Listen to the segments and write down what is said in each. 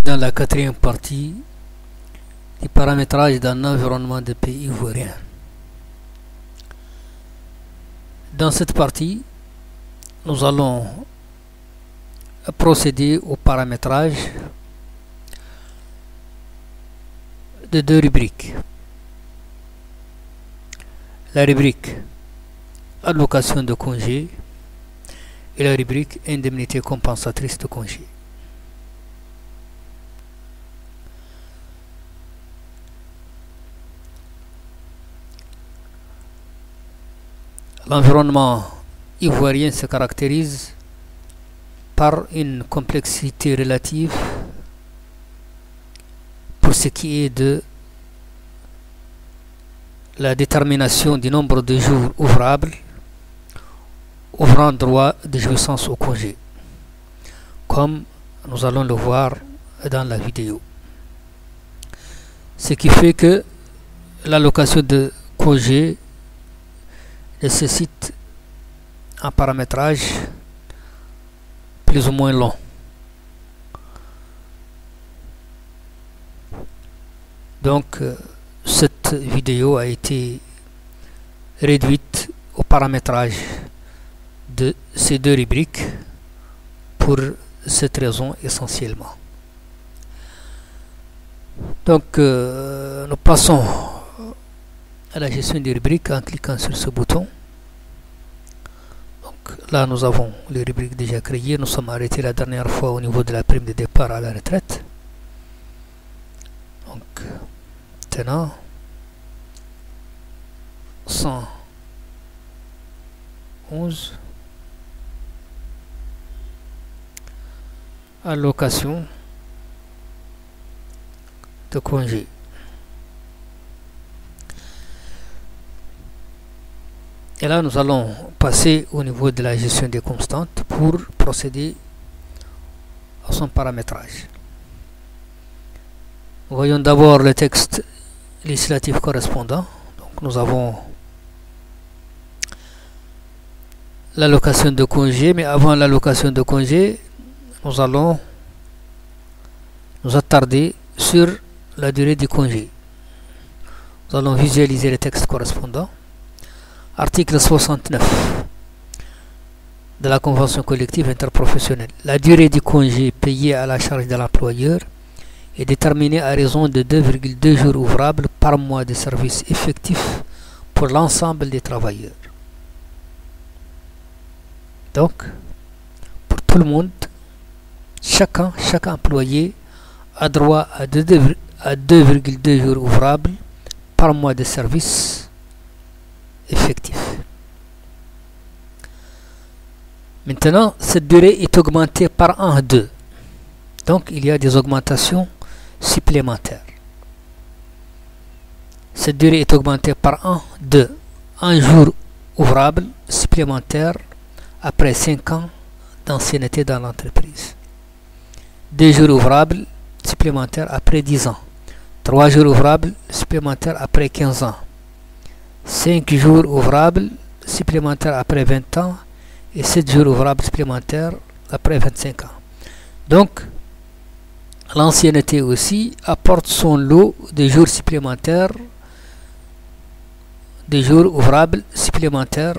Dans la quatrième partie du paramétrage d'un environnement de pays ivoirien. Dans cette partie, nous allons procéder au paramétrage de deux rubriques. La rubrique allocation de congé et la rubrique indemnité compensatrice de congé. L'environnement ivoirien se caractérise par une complexité relative pour ce qui est de la détermination du nombre de jours ouvrables ouvrant droit de jouissance au congé, comme nous allons le voir dans la vidéo. Ce qui fait que l'allocation de congé nécessite un paramétrage plus ou moins long. Donc, cette vidéo a été réduite au paramétrage de ces deux rubriques pour cette raison essentiellement. Donc, nous passons à la gestion des rubriques en cliquant sur ce bouton. Donc là, nous avons les rubriques déjà créées. Nous sommes arrêtés la dernière fois au niveau de la prime de départ à la retraite. Donc maintenant 111 allocation de congé. Et là, nous allons passer au niveau de la gestion des constantes pour procéder à son paramétrage. Voyons d'abord le texte législatif correspondant. Donc, nous avons l'allocation de congé, mais avant l'allocation de congé, nous allons nous attarder sur la durée du congé. Nous allons visualiser le texte correspondant. Article 69 de la Convention collective interprofessionnelle. La durée du congé payé à la charge de l'employeur est déterminée à raison de 2,2 jours ouvrables par mois de service effectif pour l'ensemble des travailleurs. Donc, pour tout le monde, chaque employé a droit à 2,2 jours ouvrables par mois de service effectif. Maintenant, cette durée est augmentée par 1 à 2. Donc, il y a des augmentations supplémentaires. Cette durée est augmentée par 1 jour ouvrable supplémentaire après 5 ans d'ancienneté dans l'entreprise. 2 jours ouvrables supplémentaires après 10 ans. 3 jours ouvrables supplémentaires après 15 ans. 5 jours ouvrables supplémentaires après 20 ans et 7 jours ouvrables supplémentaires après 25 ans. Donc, l'ancienneté aussi apporte son lot de jours supplémentaires, de jours ouvrables supplémentaires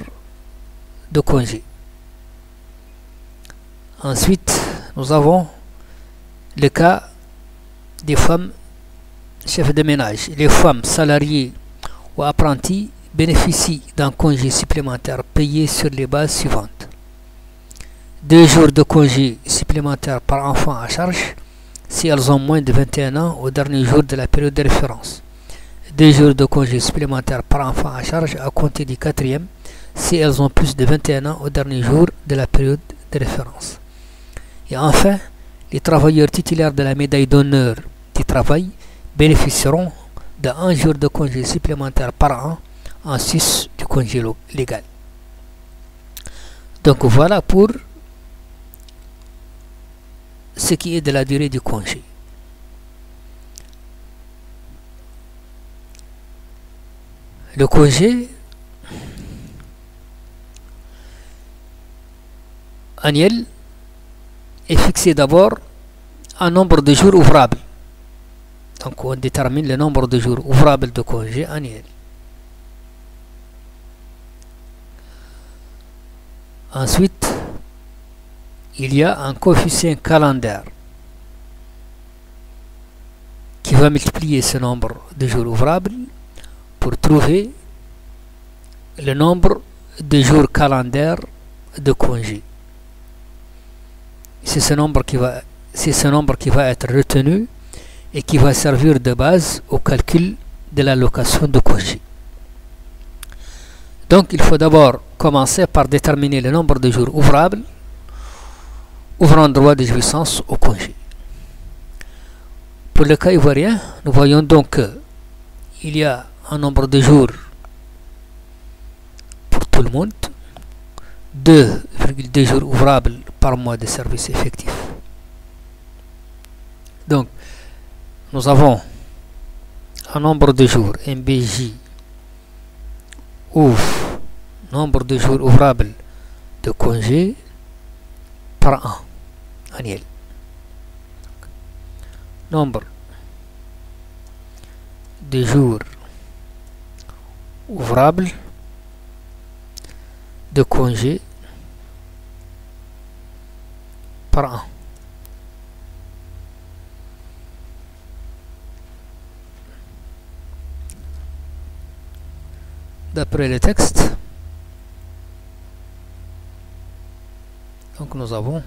de congé. Ensuite, nous avons le cas des femmes chefs de ménage. Les femmes salariées ou apprentis bénéficient d'un congé supplémentaire payé sur les bases suivantes. 2 jours de congé supplémentaire par enfant à charge si elles ont moins de 21 ans au dernier jour de la période de référence. 2 jours de congé supplémentaire par enfant à charge à compter du 4e si elles ont plus de 21 ans au dernier jour de la période de référence. Et enfin, les travailleurs titulaires de la médaille d'honneur du travail bénéficieront de 1 jour de congé supplémentaire par an en sus du congé légal. Donc voilà pour ce qui est de la durée du congé. Le congé annuel est fixé d'abord un nombre de jours ouvrables. Donc on détermine le nombre de jours ouvrables de congé annuel. Ensuite, il y a un coefficient calendaire qui va multiplier ce nombre de jours ouvrables pour trouver le nombre de jours calendaires de congé. C'est ce nombre qui va être retenu et qui va servir de base au calcul de l'allocation de congé. Donc il faut d'abord commencer par déterminer le nombre de jours ouvrables ouvrant droit de jouissance au congé. Pour le cas ivoirien, nous voyons donc qu'il y a un nombre de jours pour tout le monde, 2,2 jours ouvrables par mois de service effectif. Donc, nous avons un nombre de jours MBJ ouvre nombre de jours ouvrables de congé par an annuel. Nombre de jours ouvrables de congé par an. D'après le texte, donc nous allons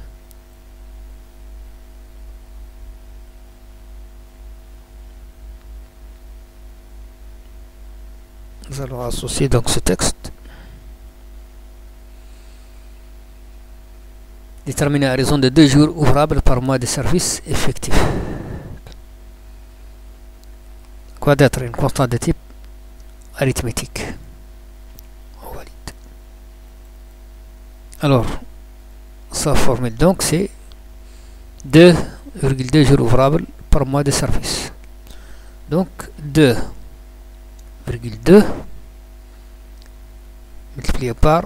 associer donc ce texte, déterminé à raison de 2 jours ouvrables par mois de service effectif. Quoi d'être une constante de type arithmétique. On valide. Alors, sa formule donc c'est 2,2 jours ouvrables par mois de service. Donc 2,2 multiplié par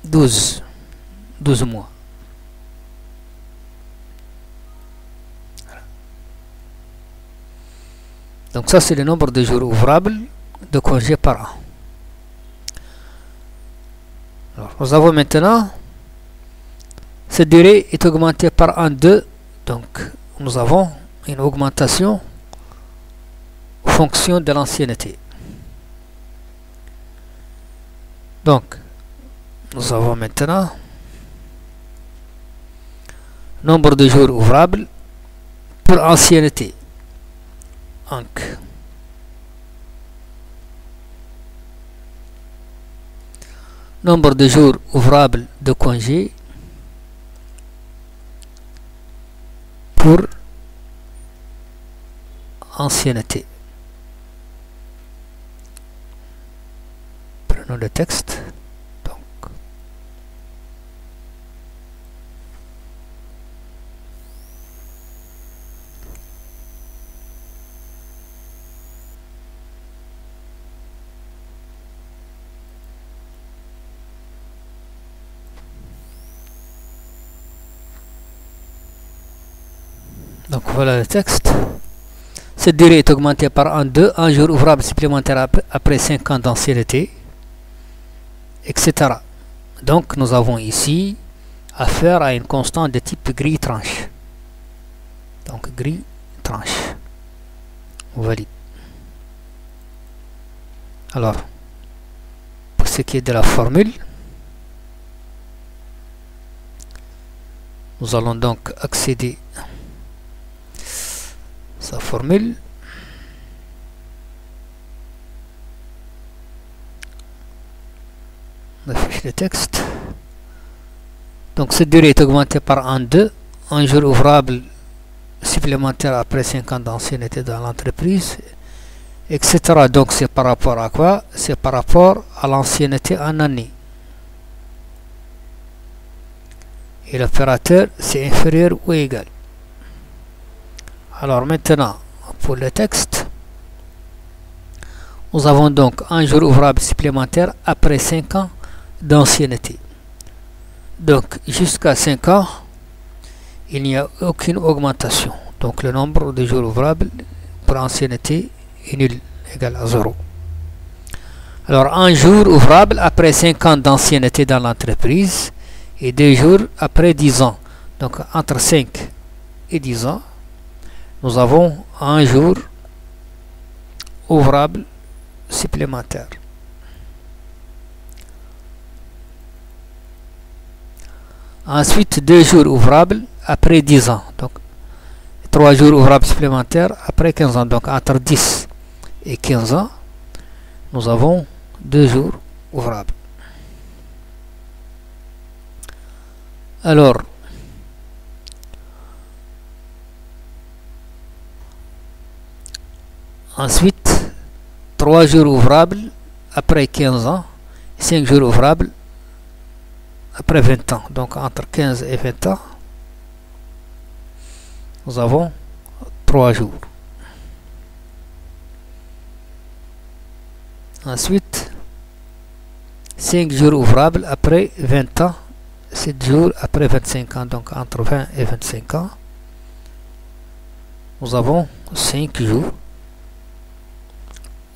12 mois. Donc ça c'est le nombre de jours ouvrables de congés par an. Alors, nous avons maintenant cette durée est augmentée par 1,2, donc nous avons une augmentation en fonction de l'ancienneté. Donc nous avons maintenant nombre de jours ouvrables pour ancienneté. Donc nombre de jours ouvrables de congé pour ancienneté. Prenons le texte. Donc voilà le texte. Cette durée est augmentée par 1,2, un jour ouvrable supplémentaire après 5 ans d'ancienneté, etc. Donc nous avons ici affaire à une constante de type grille-tranche. Donc grille-tranche. On valide. Alors, pour ce qui est de la formule, nous allons donc accéder sa formule. On affiche le texte. Donc cette durée est augmentée par 1,2, un jour ouvrable supplémentaire après 5 ans d'ancienneté dans l'entreprise, etc. Donc c'est par rapport à quoi? C'est par rapport à l'ancienneté en année. Et l'opérateur c'est inférieur ou égal. Alors maintenant, pour le texte, nous avons donc un jour ouvrable supplémentaire après 5 ans d'ancienneté. Donc jusqu'à 5 ans, il n'y a aucune augmentation. Donc le nombre de jours ouvrables pour ancienneté est nul, égal à 0. Alors un jour ouvrable après 5 ans d'ancienneté dans l'entreprise et 2 jours après 10 ans. Donc entre 5 et 10 ans, nous avons un jour ouvrable supplémentaire. Ensuite, 2 jours ouvrables après 10 ans. Donc 3 jours ouvrables supplémentaires après 15 ans. Donc entre 10 et 15 ans, nous avons 2 jours ouvrables. Alors, ensuite, 3 jours ouvrables après 15 ans, 5 jours ouvrables après 20 ans. Donc entre 15 et 20 ans, nous avons 3 jours. Ensuite, 5 jours ouvrables après 20 ans, 7 jours après 25 ans. Donc entre 20 et 25 ans, nous avons 5 jours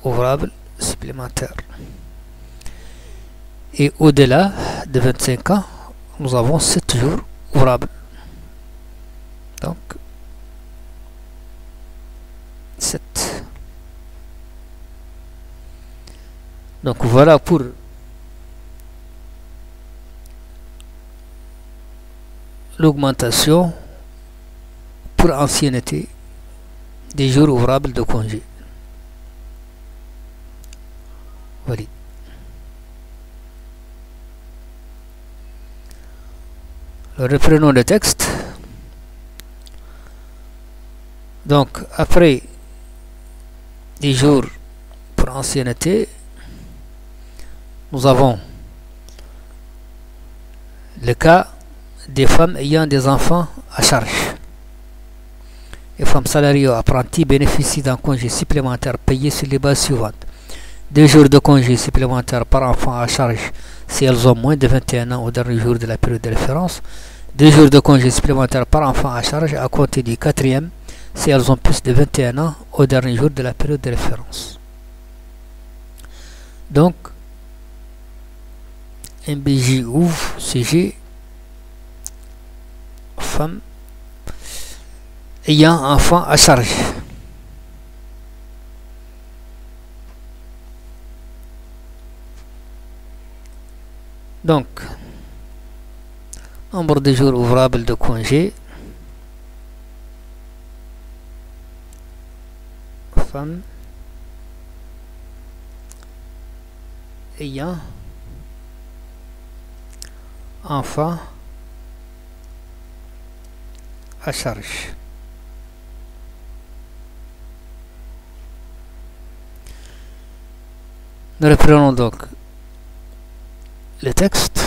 ouvrables supplémentaires. Et au-delà de 25 ans, nous avons 7 jours ouvrables. Donc 7. Donc voilà pour l'augmentation pour ancienneté des jours ouvrables de congé. Voilà. Reprenons le texte. Donc après des jours pour ancienneté, nous avons le cas des femmes ayant des enfants à charge. Les femmes salariées ou apprenties bénéficient d'un congé supplémentaire payé sur les bases suivantes. 2 jours de congé supplémentaire par enfant à charge si elles ont moins de 21 ans au dernier jour de la période de référence. 2 jours de congé supplémentaire par enfant à charge à compter du 4e si elles ont plus de 21 ans au dernier jour de la période de référence. Donc, MBJ ouvre CG femme ayant enfant à charge. Donc, nombre de jours ouvrables de congé. Femme ayant enfant à charge. Nous reprenons donc le texte.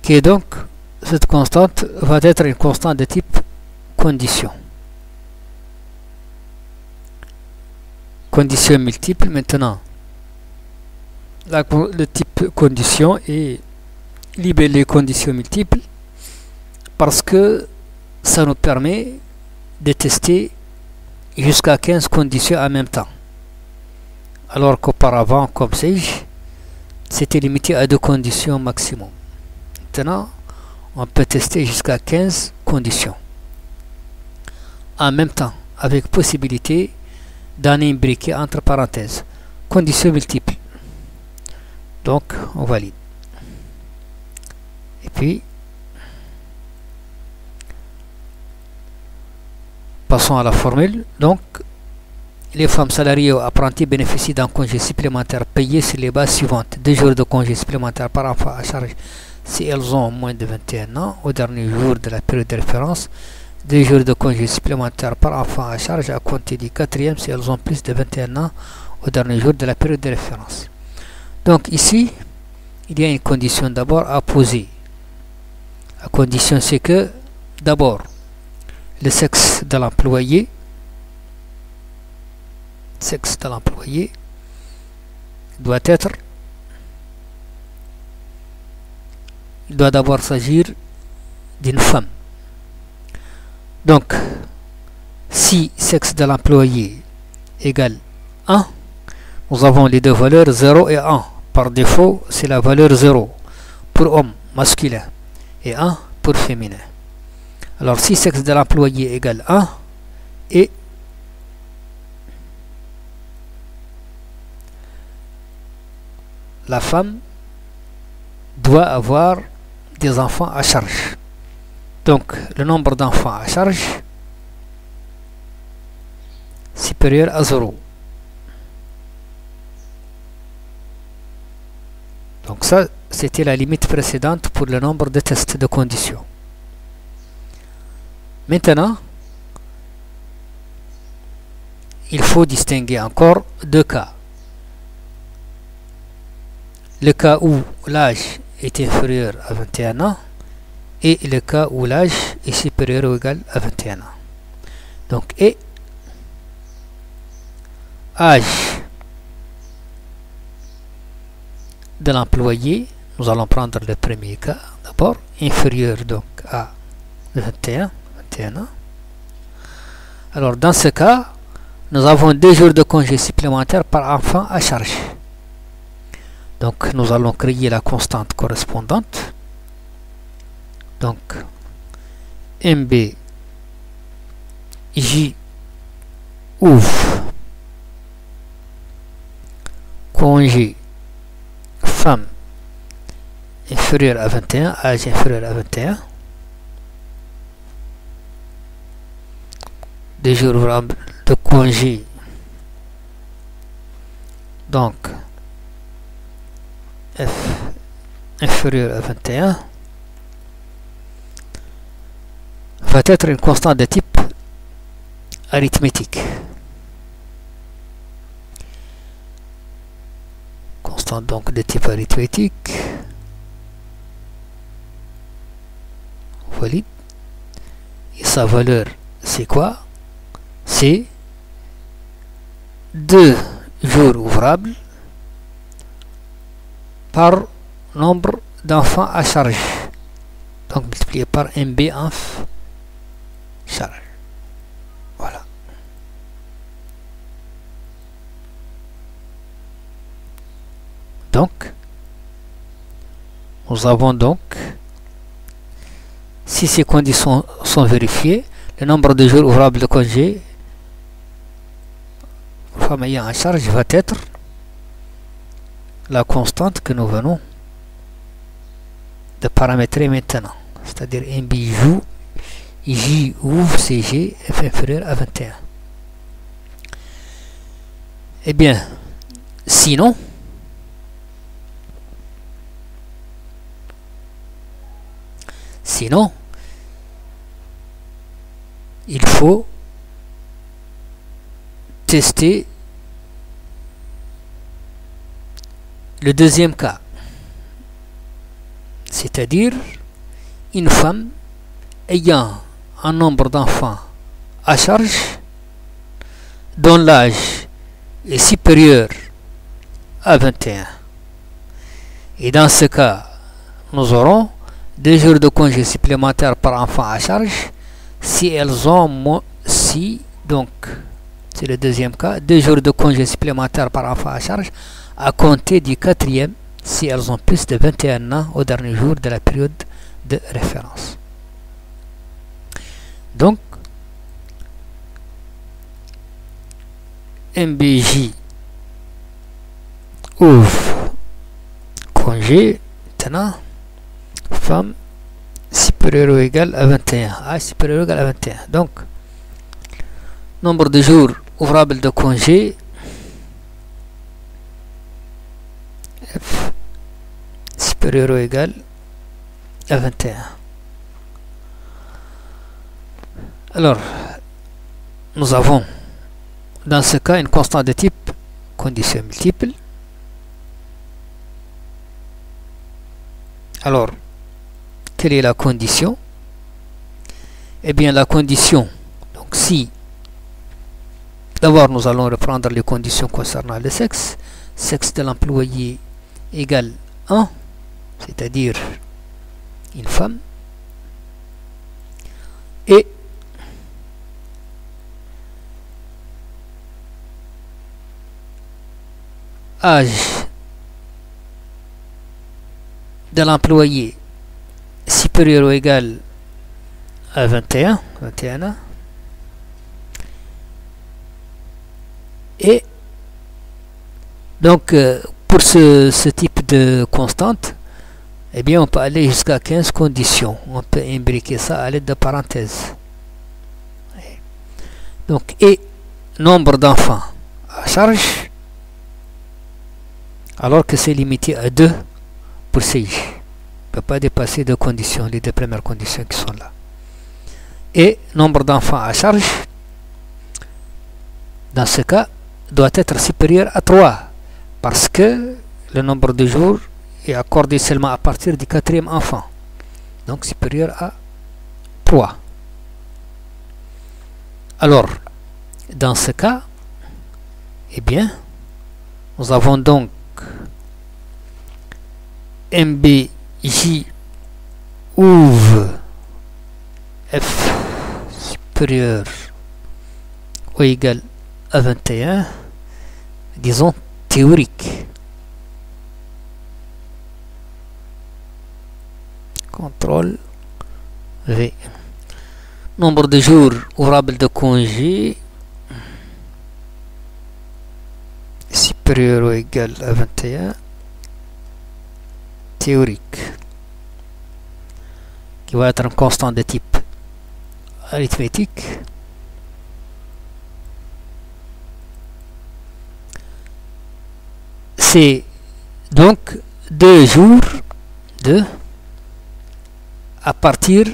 Qui est donc, cette constante va être une constante de type condition. Condition multiple maintenant. Le type condition est libellé condition multiple parce que ça nous permet de tester jusqu'à 15 conditions en même temps. Alors qu'auparavant, comme sais-je, c'était limité à 2 conditions maximum. Maintenant, on peut tester jusqu'à 15 conditions en même temps, avec possibilité d'en imbriquer entre parenthèses. Conditions multiples. Donc, on valide. Et puis, passons à la formule. Donc, les femmes salariées ou apprenties bénéficient d'un congé supplémentaire payé sur les bases suivantes. 2 jours de congé supplémentaire par enfant à charge si elles ont moins de 21 ans au dernier jour de la période de référence. 2 jours de congé supplémentaires par enfant à charge à compter du 4e si elles ont plus de 21 ans au dernier jour de la période de référence. Donc ici, il y a une condition d'abord à poser. La condition c'est que d'abord le sexe de l'employé doit être, il doit d'abord s'agir d'une femme. Donc si sexe de l'employé égale 1, nous avons les deux valeurs 0 et 1. Par défaut, c'est la valeur 0 pour homme masculin et 1 pour féminin. Alors si sexe de l'employé égale 1 et la femme doit avoir des enfants à charge. Donc le nombre d'enfants à charge supérieur à 0. Donc ça, c'était la limite précédente pour le nombre de tests de conditions. Maintenant, il faut distinguer encore deux cas. Le cas où l'âge est inférieur à 21 ans et le cas où l'âge est supérieur ou égal à 21 ans. Donc, et âge de l'employé, nous allons prendre le premier cas d'abord, inférieur donc à 21 ans. Alors dans ce cas, nous avons 2 jours de congé supplémentaires par enfant à charge. Donc nous allons créer la constante correspondante. Donc MB J ouvre congé femme inférieure à 21, âge inférieur à 21, 2 jours ouvrables de congé, donc F inférieur à 21 va être une constante de type arithmétique. Constante donc de type arithmétique. Valide. Et sa valeur, c'est quoi? C'est 2 jours ouvrables par nombre d'enfants à charge. Donc multiplié par MB en charge. Voilà. Donc, nous avons donc, si ces conditions sont vérifiées, le nombre de jours ouvrables de congé femme ayant en charge va être la constante que nous venons de paramétrer maintenant, c'est-à-dire MB J ouvre CG F inférieur à 21. Eh bien, sinon, il faut tester le deuxième cas, c'est-à-dire une femme ayant un nombre d'enfants à charge dont l'âge est supérieur à 21. Et dans ce cas, nous aurons 2 jours de congé supplémentaires par enfant à charge si elles ont donc c'est le deuxième cas, 2 jours de congé supplémentaires par enfant à charge à compter du 4e si elles ont plus de 21 ans au dernier jour de la période de référence. Donc MBJ ouvre congé, maintenant femme supérieur ou égal à 21, âge supérieur ou égal à 21. Donc nombre de jours ouvrables de congé F supérieur ou égal à 21. Alors, nous avons dans ce cas une constante de type condition multiple. Alors, quelle est la condition? Eh bien, la condition, donc si, d'abord nous allons reprendre les conditions concernant le sexe. Sexe de l'employé égale 1, c'est-à-dire une femme, et âge de l'employé supérieur ou égal à 21 ans, et donc pour ce type de constante, eh bien on peut aller jusqu'à 15 conditions. On peut imbriquer ça à l'aide de parenthèses. Donc, et nombre d'enfants à charge, alors que c'est limité à 2 pour CI. On ne peut pas dépasser 2 conditions, les 2 premières conditions qui sont là. Et nombre d'enfants à charge, dans ce cas, doit être supérieur à 3, parce que le nombre de jours est accordé seulement à partir du 4e enfant, donc supérieur à 3. Alors, dans ce cas, eh bien, nous avons donc MBJ ouvre F supérieur ou égal à 21, disons théorique. CTRL V. Nombre de jours ouvrables de congé supérieur ou égal à 21, théorique, qui va être une constante de type arithmétique. C'est donc 2 jours de à partir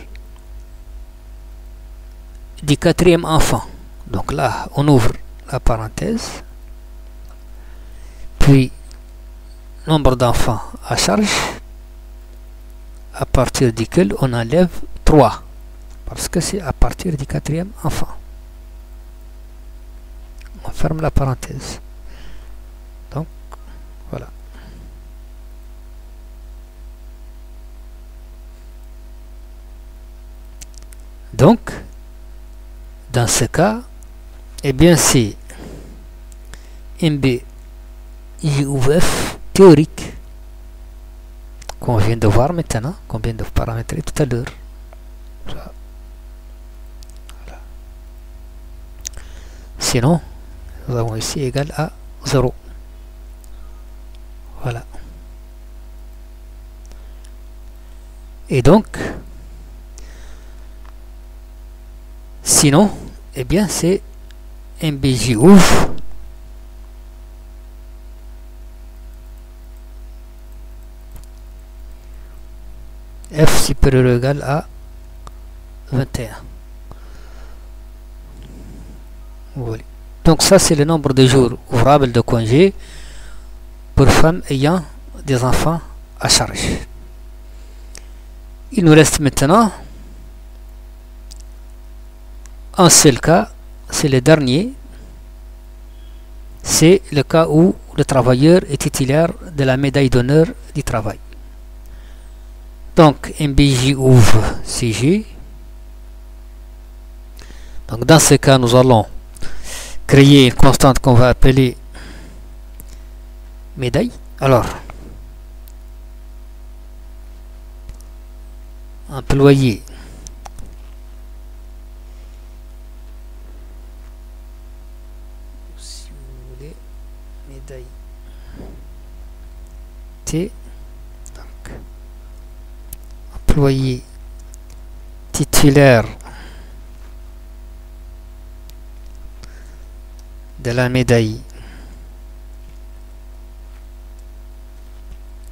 du 4e enfant. Donc là, on ouvre la parenthèse, puis nombre d'enfants à charge, à partir duquel on enlève 3, parce que c'est à partir du 4e enfant. On ferme la parenthèse. Donc, voilà. Donc, dans ce cas, eh bien c'est MBJOF théorique qu'on vient de voir maintenant, qu'on vient de paramétrer tout à l'heure. Voilà. Sinon, nous avons ici égal à 0. Voilà. Et donc, sinon, eh bien c'est MBJ ouvre F supérieur ou égal à 21. Voilà. Donc ça c'est le nombre de jours ouvrables de congé pour femmes ayant des enfants à charge. Il nous reste maintenant un seul cas, c'est le dernier. C'est le cas où le travailleur est titulaire de la médaille d'honneur du travail. Donc MBJ ouvre CG. Donc dans ce cas, nous allons créer une constante qu'on va appeler médaille. Alors, employé si vous voulez médaille T, donc employé titulaire de la médaille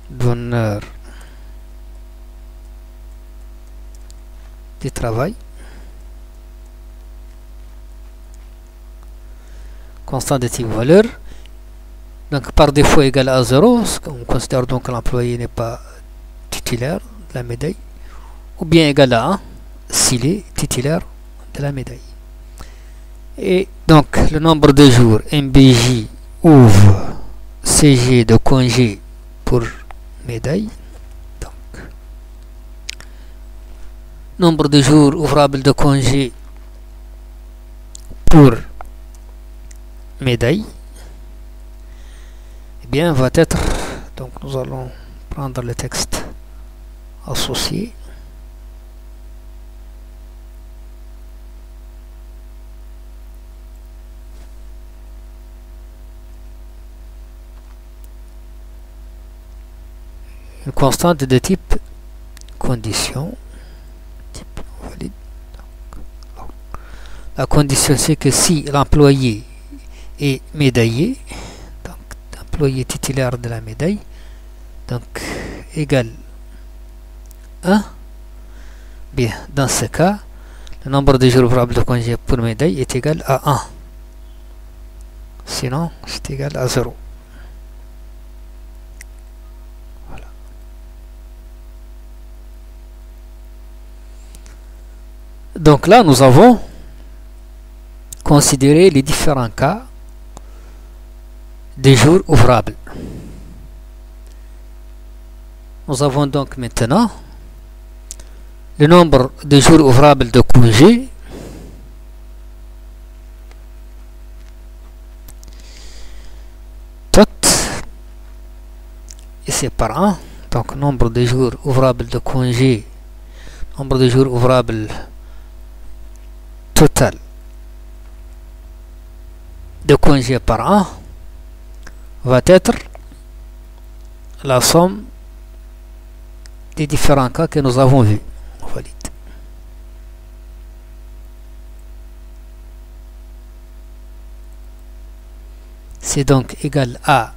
d'honneur du travail. constant de type valeur. Donc par défaut égal à 0, on considère donc que l'employé n'est pas titulaire de la médaille, ou bien égal à 1 s'il est titulaire de la médaille. Et donc le nombre de jours MBJ ouvre CG de congé pour médaille. Donc nombre de jours ouvrables de congé pour médaille, eh bien va être, donc nous allons prendre le texte associé. Une constante de type condition, type valide. La condition c'est que si l'employé est médaillé, donc employé titulaire de la médaille, donc égal 1, bien dans ce cas le nombre de jours ouvrables de congé pour médaille est égal à 1, sinon c'est égal à 0. Voilà. Donc là nous avons considéré les différents cas des jours ouvrables. Nous avons donc maintenant le nombre de jours ouvrables de congé tot, et c'est par 1, donc nombre de jours ouvrables de congé, nombre de jours ouvrables total de congé par 1 va être la somme des différents cas que nous avons vus. Valide. C'est donc égal à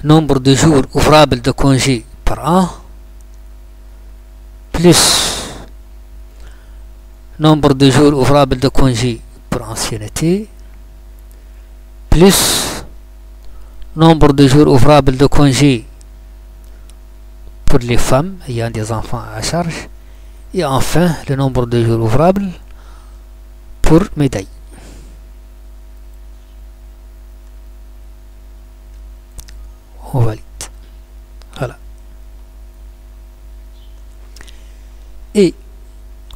nombre de jours ouvrables de congé par 1 plus nombre de jours ouvrables de congé pour ancienneté plus nombre de jours ouvrables de congé pour les femmes ayant des enfants à charge, et enfin le nombre de jours ouvrables pour médaille. On valide. Voilà. Et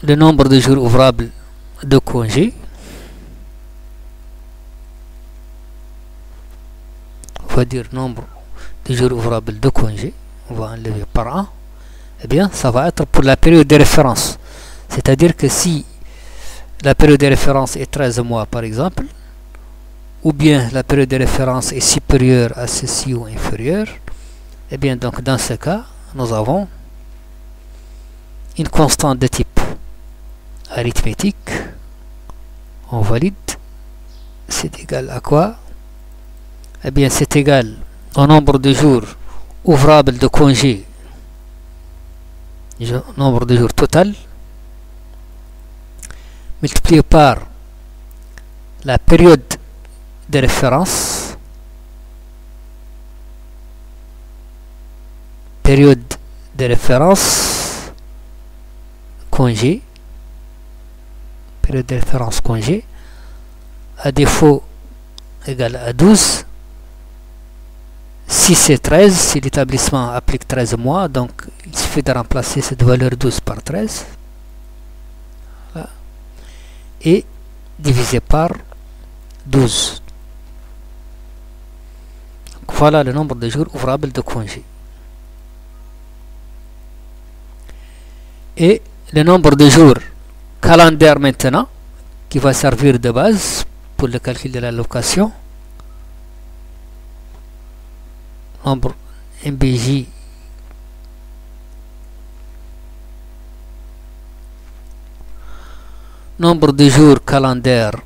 le nombre de jours ouvrables de congé, on va dire nombre de jours ouvrables de congé, on va enlever par 1, eh bien ça va être pour la période de référence. C'est-à-dire que si la période de référence est 13 mois par exemple, ou bien la période de référence est supérieure à ceci ou inférieure, eh bien donc dans ce cas, nous avons une constante de type arithmétique. On valide. C'est égal à quoi? Eh bien c'est égal au nombre de jours ouvrables de congé, nombre de jours total, multiplié par la période de référence, congé, période de référence congé, à défaut égale à 12. Si c'est 13, si l'établissement applique 13 mois, donc il suffit de remplacer cette valeur 12 par 13. Voilà. Et divisé par 12. Donc voilà le nombre de jours ouvrables de congé. Et le nombre de jours calendaire maintenant, qui va servir de base pour le calcul de l'allocation. Nombre MBJ nombre de jours calendaire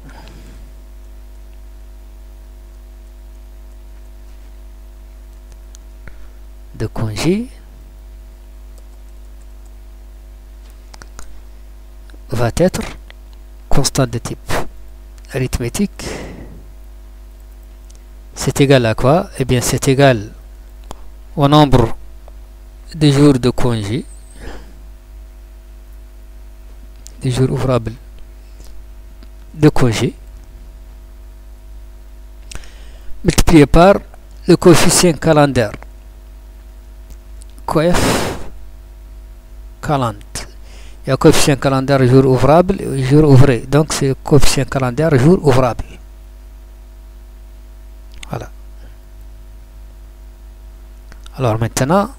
de congé va être constante de type arithmétique, c'est égal à quoi? Eh bien, c'est égal au nombre de jours de congé, des jours ouvrables de congé, multiplié par le coefficient calendaire. Coef calend. Il y a coefficient calendaire jour ouvrable et jour ouvré. Donc c'est coefficient calendaire jour ouvrable. Voilà. Alors maintenant,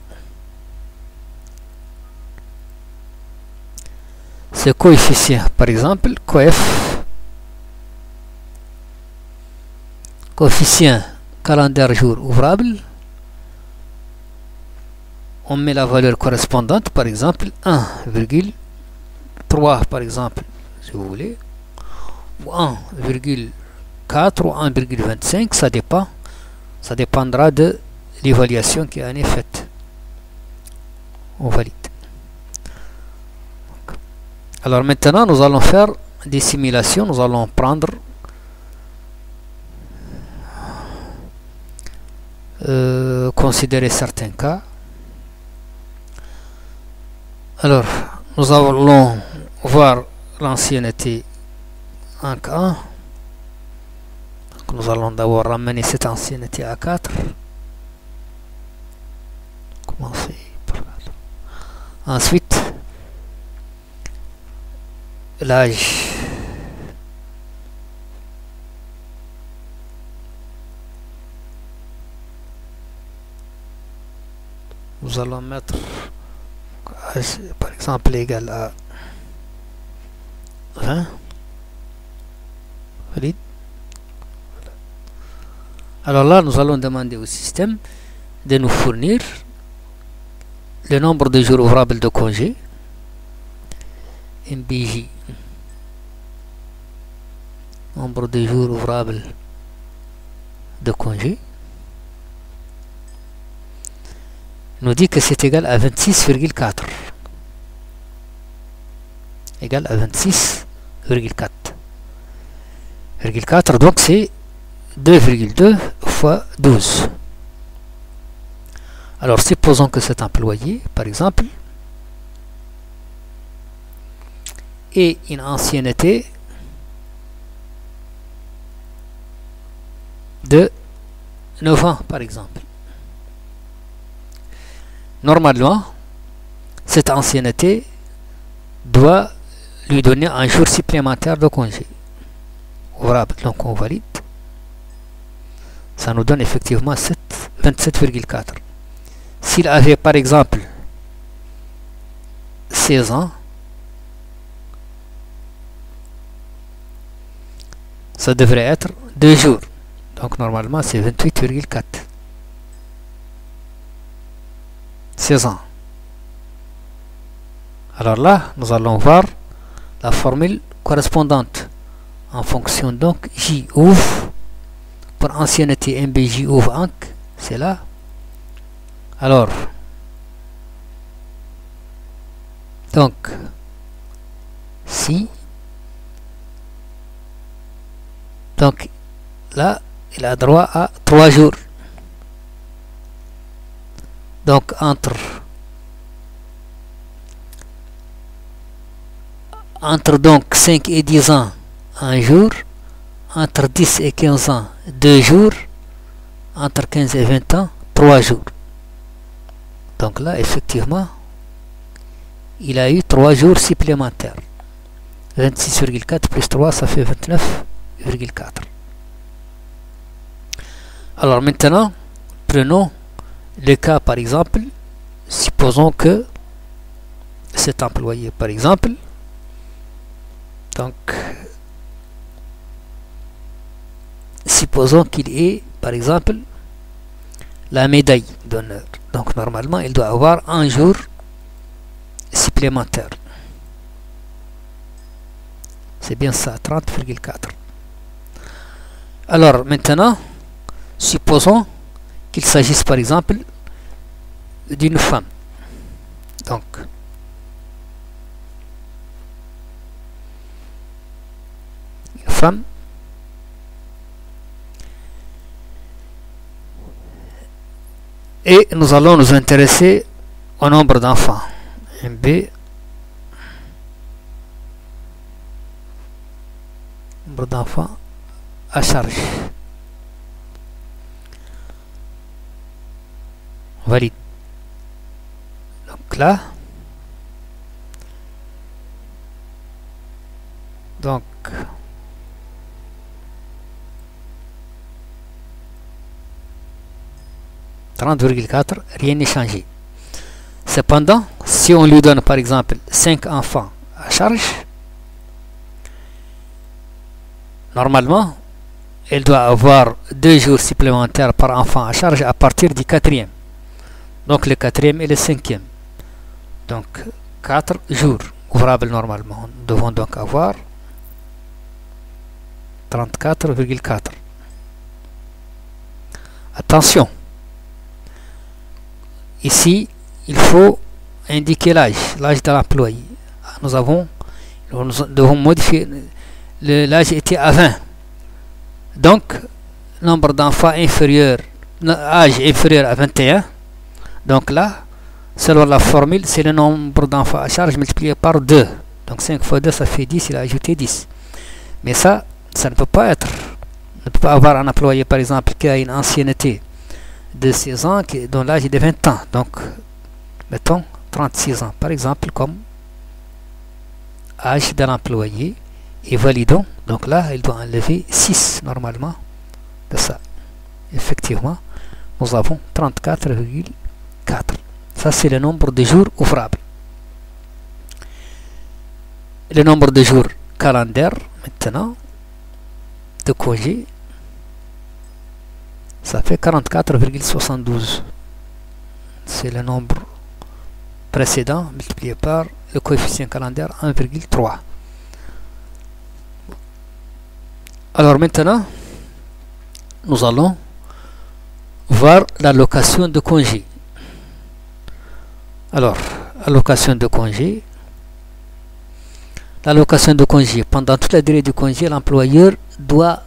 ce coefficient, par exemple, coefficient calendaire jour ouvrable, on met la valeur correspondante, par exemple 1,3 par exemple, si vous voulez, ou 1,4 ou 1,25, ça dépend. Ça dépendra de l'évaluation qui en est faite. On valide. Alors maintenant, nous allons faire des simulations. Nous allons prendre considérer certains cas. Alors, nous allons voir l'ancienneté en cas 1. Donc, nous allons d'abord ramener cette ancienneté à 4. Commencer par là. Ensuite, l'âge. Nous allons mettre âge, par exemple, égal à 20. Valide. Alors là, nous allons demander au système de nous fournir le nombre de jours ouvrables de congé, MBJ, nombre de jours ouvrables de congé, nous dit que c'est égal à 26,4. Égal à 26,4. 4, donc c'est 2,2 fois 12. Alors supposons que cet employé, par exemple, ait une ancienneté de 9 ans, par exemple. Normalement, cette ancienneté doit lui donner un jour supplémentaire de congé ouvrable. Donc on valide. Ça nous donne effectivement 27,4. S'il avait par exemple 16 ans, ça devrait être 2 jours. Donc normalement c'est 28,4. 16 ans. Alors là, nous allons voir la formule correspondante en fonction donc J ouvre pour ancienneté MBJ ouvre ANC, c'est là. Alors, donc, si, donc là, il a droit à 3 jours. Donc, entre donc 5 et 10 ans, 1 jour. Entre 10 et 15 ans, 2 jours. Entre 15 et 20 ans, 3 jours. Donc là, effectivement, il a eu 3 jours supplémentaires. 26,4 plus 3, ça fait 29,4. Alors maintenant, prenons le cas, par exemple, supposons que cet employé, par exemple, donc, supposons qu'il ait, par exemple, la médaille d'honneur. Donc, normalement, il doit avoir un jour supplémentaire. C'est bien ça, 30,4. Alors, maintenant, supposons qu'il s'agisse, par exemple, d'une femme. Donc, une femme Et nous allons nous intéresser au nombre d'enfants. MB, nombre d'enfants à charge. Valide. Donc là, donc 30,4, rien n'est changé. Cependant, si on lui donne par exemple 5 enfants à charge, normalement, elle doit avoir 2 jours supplémentaires par enfant à charge à partir du 4e. Donc le 4e et le 5e. Donc 4 jours ouvrables normalement. Nous devons donc avoir 34,4. Attention. Ici, il faut indiquer l'âge de l'employé. Nous devons modifier. L'âge était à 20. Donc, nombre d'enfants inférieur, âge inférieur à 21. Donc là, selon la formule, c'est le nombre d'enfants à charge multiplié par 2. Donc 5 fois 2, ça fait 10, il a ajouté 10. Mais ça ne peut pas être. On ne peut pas avoir un employé, par exemple, qui a une ancienneté de 16 ans, dont l'âge est de 20 ans. Donc, mettons 36 ans, par exemple, comme âge de l'employé. Et validons. Donc là, il doit enlever 6, normalement, de ça. Effectivement, nous avons 34,4. Ça, c'est le nombre de jours ouvrables. Le nombre de jours calendaires, maintenant, de congé, ça fait 44,72. C'est le nombre précédent multiplié par le coefficient calendaire 1,3. Alors maintenant, nous allons voir l'allocation de congé. Alors, allocation de congé. L'allocation de congé. Pendant toute la durée du congé, l'employeur doit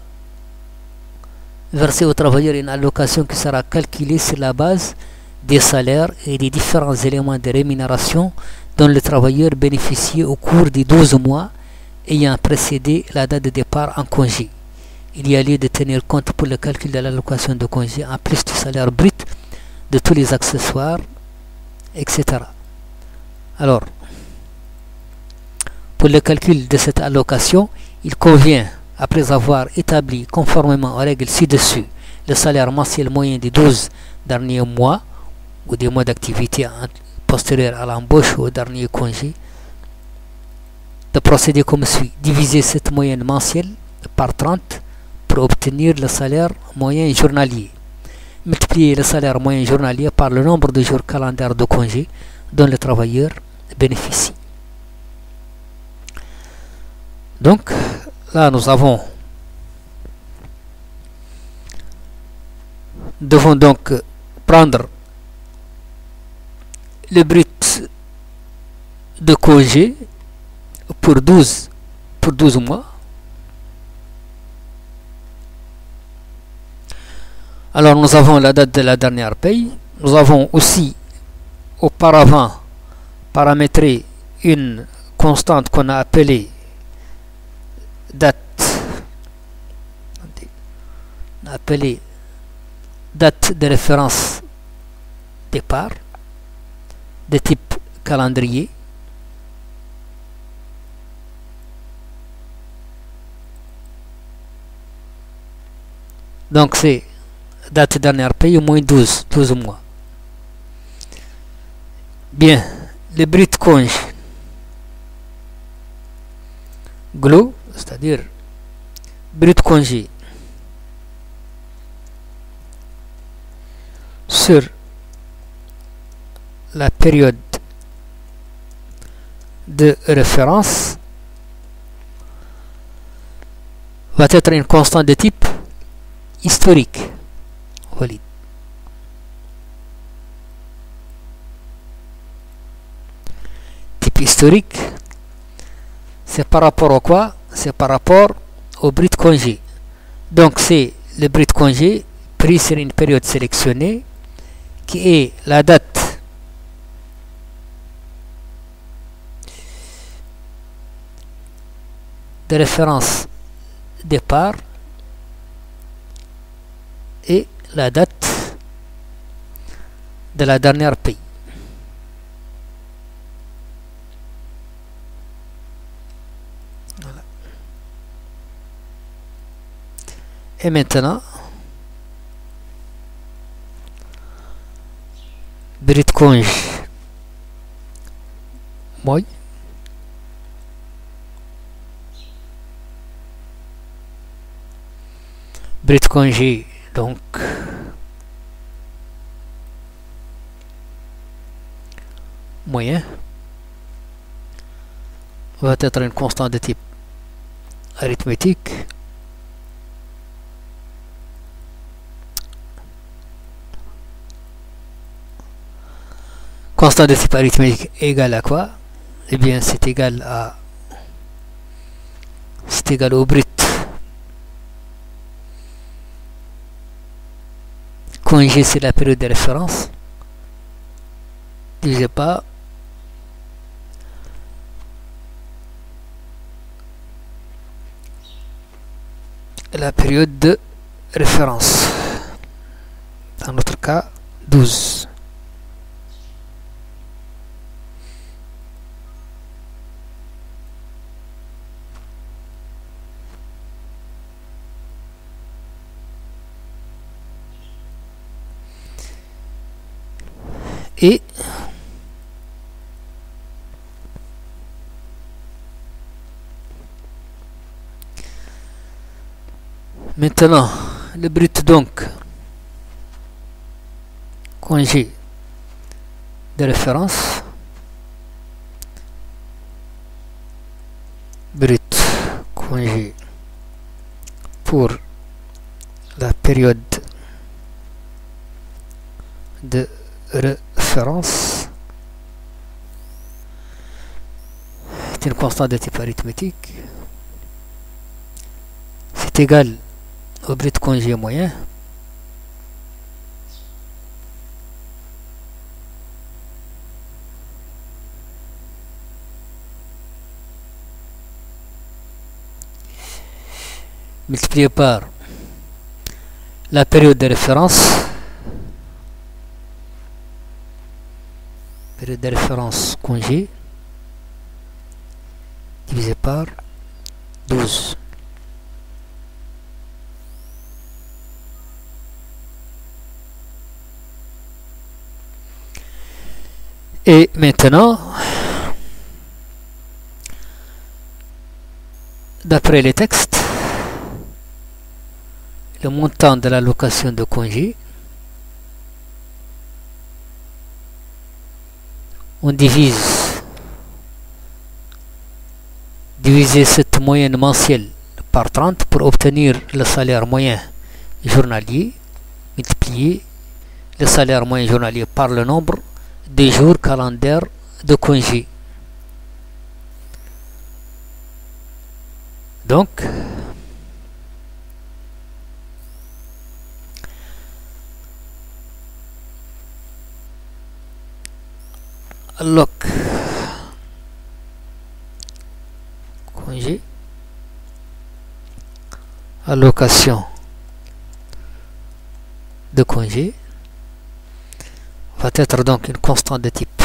verser au travailleur une allocation qui sera calculée sur la base des salaires et des différents éléments de rémunération dont le travailleur bénéficie au cours des 12 mois ayant précédé la date de départ en congé. Il y a lieu de tenir compte pour le calcul de l'allocation de congé en plus du salaire brut, de tous les accessoires, etc. Alors, pour le calcul de cette allocation, il convient, après avoir établi conformément aux règles ci-dessus le salaire mensuel moyen des 12 derniers mois ou des mois d'activité postérieurs à l'embauche ou au dernier congé, de procéder comme suit. Diviser cette moyenne mensuelle par 30 pour obtenir le salaire moyen journalier. Multiplier le salaire moyen journalier par le nombre de jours calendaires de congé dont le travailleur bénéficie. Donc, là, nous devons donc prendre le brut de congé pour 12 mois. Alors, nous avons la date de la dernière paye. Nous avons aussi auparavant paramétré une constante qu'on a appelée date de référence départ de type calendrier. Donc c'est date dernière paye moins 12 mois. Bien, le brut congé glo, c'est-à-dire brut congé sur la période de référence va être une constante de type historique. Valide. Type historique, c'est par rapport à quoi? C'est par rapport au brut congé. Donc c'est le brut congé pris sur une période sélectionnée qui est la date de référence départ et la date de la dernière paye. Voilà. Et maintenant, brut congé mooy brut congé donc moyen va être une constante de type arithmétique constante de type arithmétique égale à quoi? Eh bien c'est égal au brut congé, c'est la période de référence divisé par la période de référence, dans notre cas 12. Et maintenant le brut donc congé de référence brut congé pour la période de référence est une constante de type arithmétique, c'est égal au brut congé moyen multiplié par la période de référence congé divisé par 12. Et maintenant, d'après les textes, le montant de l'allocation de congé, on diviser cette moyenne mensuelle par 30 pour obtenir le salaire moyen journalier, multiplier le salaire moyen journalier par le nombre des jours calendaires de congé. Donc, alloc congé, allocation de congé va être donc une constante de type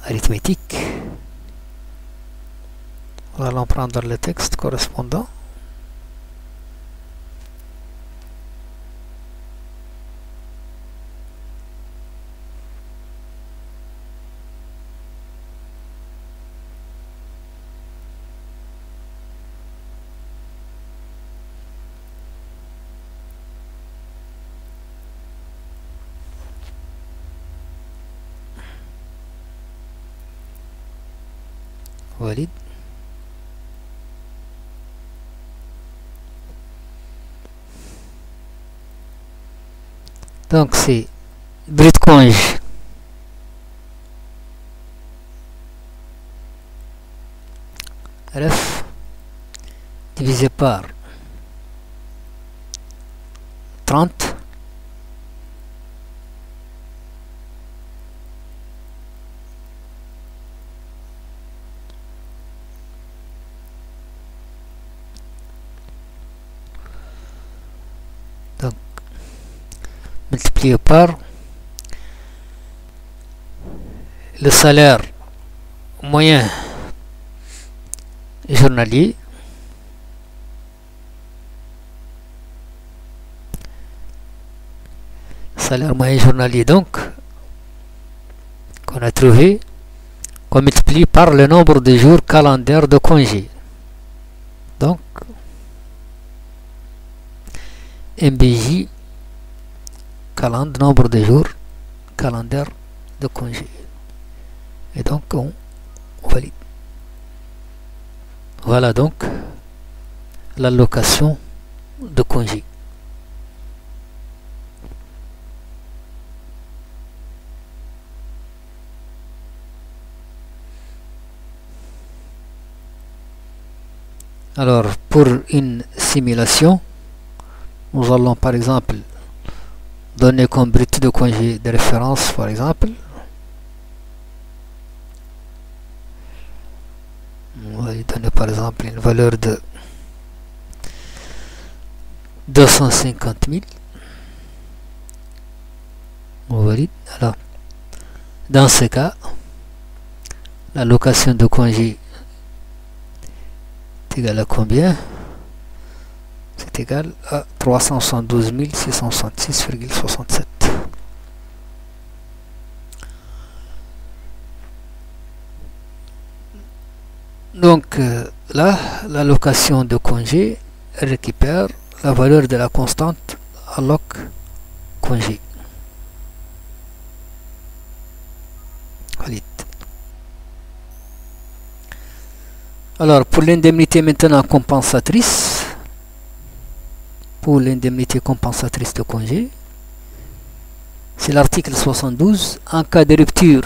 arithmétique. Nous allons prendre le texte correspondant. Valide. Donc c'est brut congé RF divisé par 30 multiplié par le salaire moyen journalier donc qu'on a trouvé, qu'on multiplie par le nombre de jours calendaires de congé. Donc MBJ nombre de jours calendaire de congé, et donc on valide. Voilà donc l'allocation de congé. Alors, pour une simulation, nous allons par exemple donner comme brut de congé de référence, par exemple. On va lui donner par exemple une valeur de 250 000. On valide. Alors, dans ce cas, l'allocation de congé est égale à combien? C'est égal à 372 666,67. Donc là, l'allocation de congé récupère la valeur de la constante alloc congé. Valide. Alors pour l'indemnité maintenant compensatrice, de congé, c'est l'article 72. En cas de rupture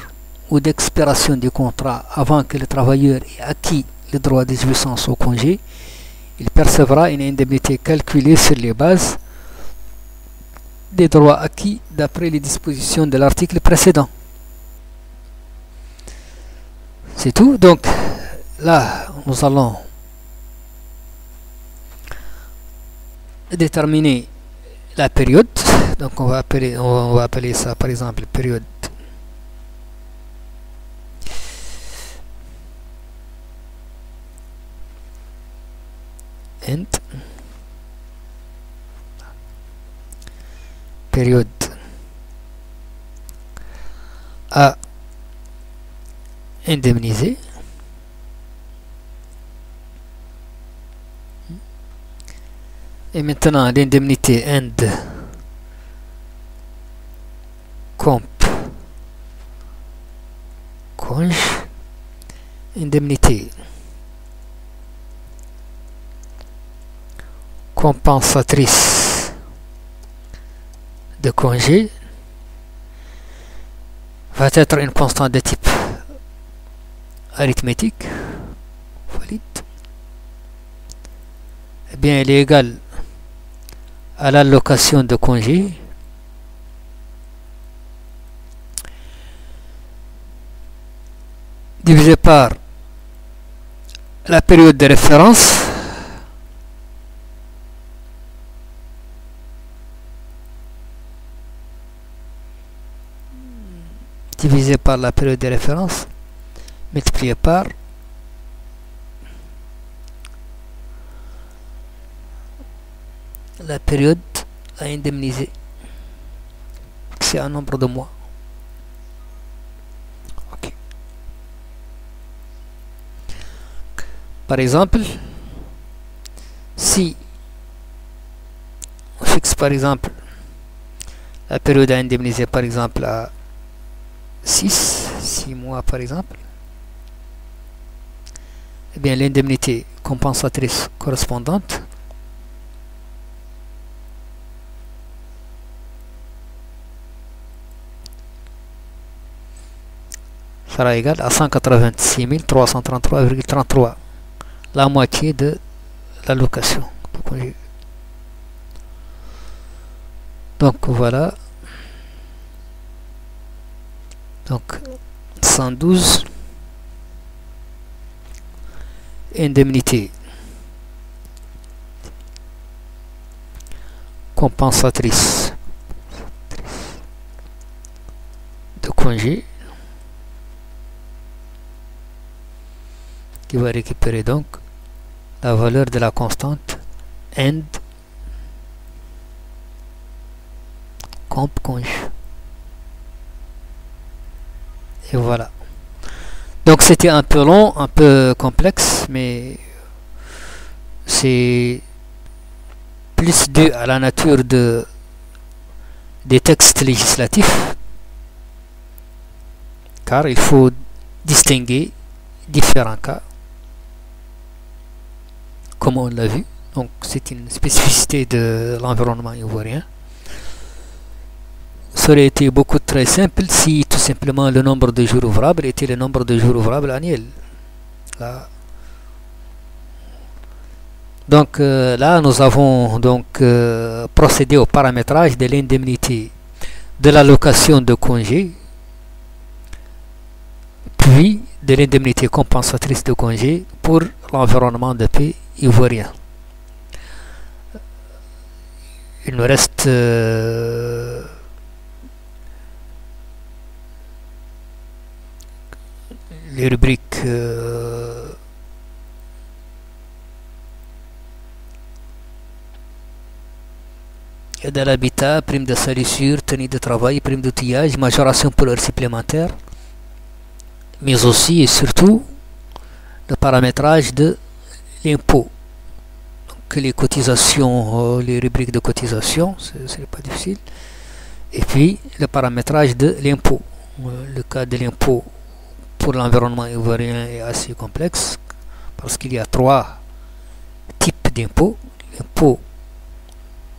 ou d'expiration du contrat avant que le travailleur ait acquis le droit de jouissance au congé, il percevra une indemnité calculée sur les bases des droits acquis d'après les dispositions de l'article précédent. C'est tout. Donc là, nous allons déterminer la période. Donc on va appeler ça par exemple période end, période à indemniser, et maintenant l'indemnité end comp conge, indemnité compensatrice de congé va être une constante de type arithmétique. Valide. Eh bien, elle est égale à l'allocation de congé divisé par la période de référence multiplié par la période à indemniser. C'est un nombre de mois. Okay. Par exemple, si on fixe par exemple la période à indemniser par exemple à 6 mois par exemple, eh bien l'indemnité compensatrice correspondante sera égale à 186 333,33, la moitié de l'allocation. Donc voilà. Donc 112 indemnité compensatrice congé qui va récupérer donc la valeur de la constante end comp conj. Et voilà. Donc c'était un peu long, un peu complexe, mais c'est plus dû à la nature des textes législatifs, car il faut distinguer différents cas, comme on l'a vu. Donc c'est une spécificité de l'environnement ivoirien. Ça aurait été beaucoup très simple si tout simplement le nombre de jours ouvrables était le nombre de jours ouvrables annuels. Là. Donc là nous avons donc procédé au paramétrage de l'indemnité de l'allocation de congé, puis de l'indemnité compensatrice de congé pour l'environnement de paix ivoirien. Il nous reste les rubriques aide à l'habitat, prime de salissure, tenue de travail, prime d'outillage, majoration pour heures supplémentaires, mais aussi et surtout le paramétrage de l'impôt. Donc les cotisations, les rubriques de cotisation, ce n'est pas difficile. Et puis le paramétrage de l'impôt. Le cas de l'impôt pour l'environnement ivoirien est assez complexe parce qu'il y a 3 types d'impôts. L'impôt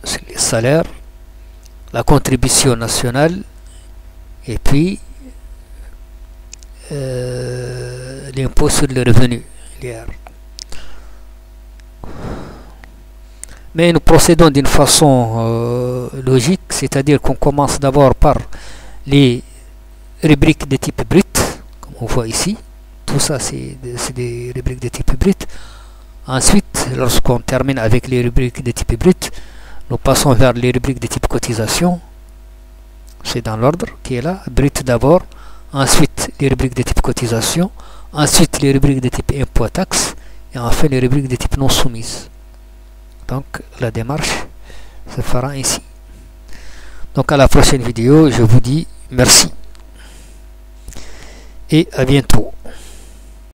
sur les salaires, la contribution nationale et puis l'impôt sur le revenu. Mais nous procédons d'une façon logique, c'est-à-dire qu'on commence d'abord par les rubriques de type brut, comme on voit ici. Tout ça c'est des rubriques de type brut. Ensuite, lorsqu'on termine avec les rubriques de type brut, nous passons vers les rubriques de type cotisation. C'est dans l'ordre qui est là. Brut d'abord, ensuite les rubriques de type cotisation, ensuite les rubriques de type impôt à taxe, et enfin les rubriques de type non soumises. Donc la démarche se fera ainsi. Donc à la prochaine vidéo, je vous dis merci et à bientôt.